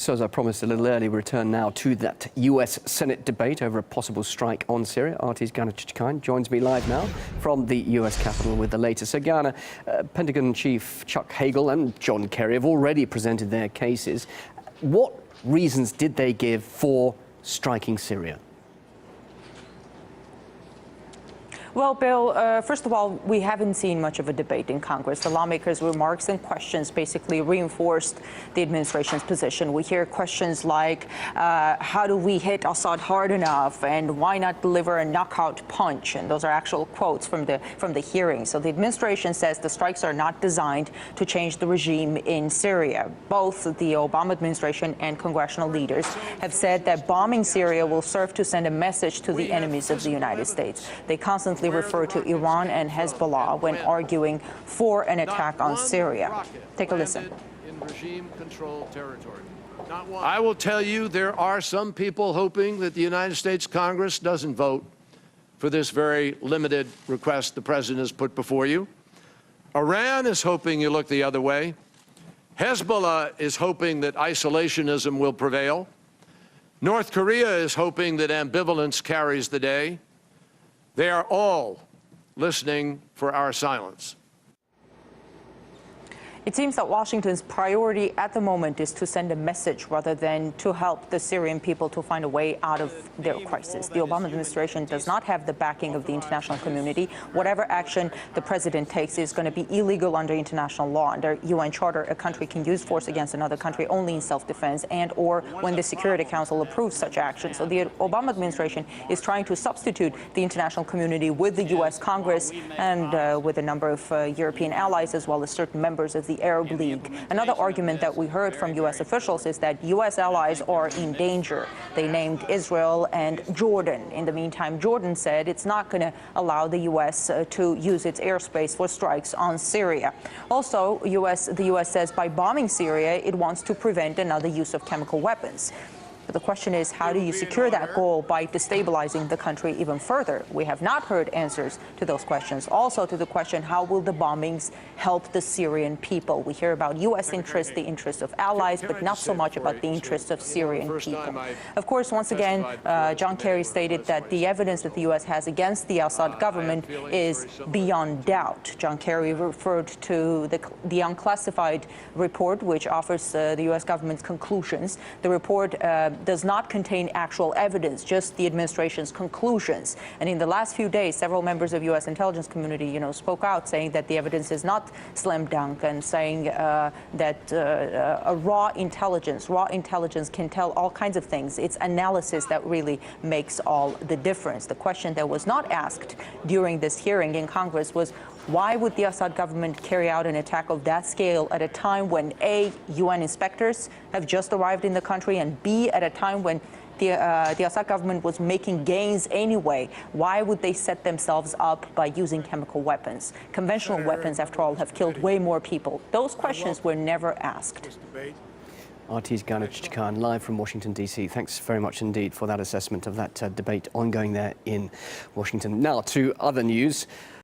So as I promised a little earlier, we return now to that US Senate debate over a possible strike on Syria. RT's Ghana Chichikine joins me live now from the US Capitol with the latest. So Ghana, Pentagon Chief Chuck Hagel and John Kerry have already presented their cases. What reasons did they give for striking Syria? Well, Bill, first of all, we haven't seen much of a debate in Congress. The lawmakers' remarks and questions basically reinforced the administration's position. We hear questions like, how do we hit Assad hard enough, and why not deliver a knockout punch? And those are actual quotes from the hearing. So the administration says the strikes are not designed to change the regime in Syria. Both the Obama administration and congressional leaders have said that bombing Syria will serve to send a message to the enemies of the United States. They constantly refer to Iran and Hezbollah when arguing for an attack on Syria. Take a listen. In regime-controlled territory. I will tell you, there are some people hoping that the United States Congress doesn't vote for this very limited request the President has put before you. Iran is hoping you look the other way. Hezbollah is hoping that isolationism will prevail. North Korea is hoping that ambivalence carries the day. They are all listening for our silence. It seems that Washington's priority at the moment is to send a message rather than to help the Syrian people to find a way out of their crisis. The Obama administration does not have the backing of the international community. Whatever action the president takes is going to be illegal under international law. Under UN Charter, a country can use force against another country only in self-defense and or when the Security Council approves such action. So the Obama administration is trying to substitute the international community with the U.S. Congress and with a number of European allies, as well as certain members of the Arab League. Another argument that we heard from U.S. officials is that U.S. allies are in danger. They named Israel and Jordan. In the meantime, Jordan said it's not going to allow the U.S. To use its airspace for strikes on Syria. Also, the U.S. says by bombing Syria, it wants to prevent another use of chemical weapons. But the question is, how do you secure that goal by destabilizing the country even further? We have not heard answers to those questions. Also to the question, how will the bombings help the Syrian people? We hear about U.S. interests, the interests of allies, but not so much about the interests of Syrian people. Of course, once again, John Kerry stated that the evidence that the U.S. has against the Assad government is beyond doubt. John Kerry referred to the unclassified report, which offers the U.S. government's conclusions. The report does not contain actual evidence, just the administration's conclusions. And in the last few days, several members of U.S. intelligence community, spoke out saying that the evidence is not slam dunk and saying that a raw intelligence can tell all kinds of things. It's analysis that really makes all the difference. The question that was not asked during this hearing in Congress was, why would the Assad government carry out an attack of that scale at a time when A, UN inspectors have just arrived in the country, and B, at a time when the Assad government was making gains anyway? Why would they set themselves up by using chemical weapons? Conventional weapons, after all, have killed way more people. Those questions were never asked. RT's Ghana Chichikine live from Washington, D.C. Thanks very much indeed for that assessment of that debate ongoing there in Washington. Now to other news.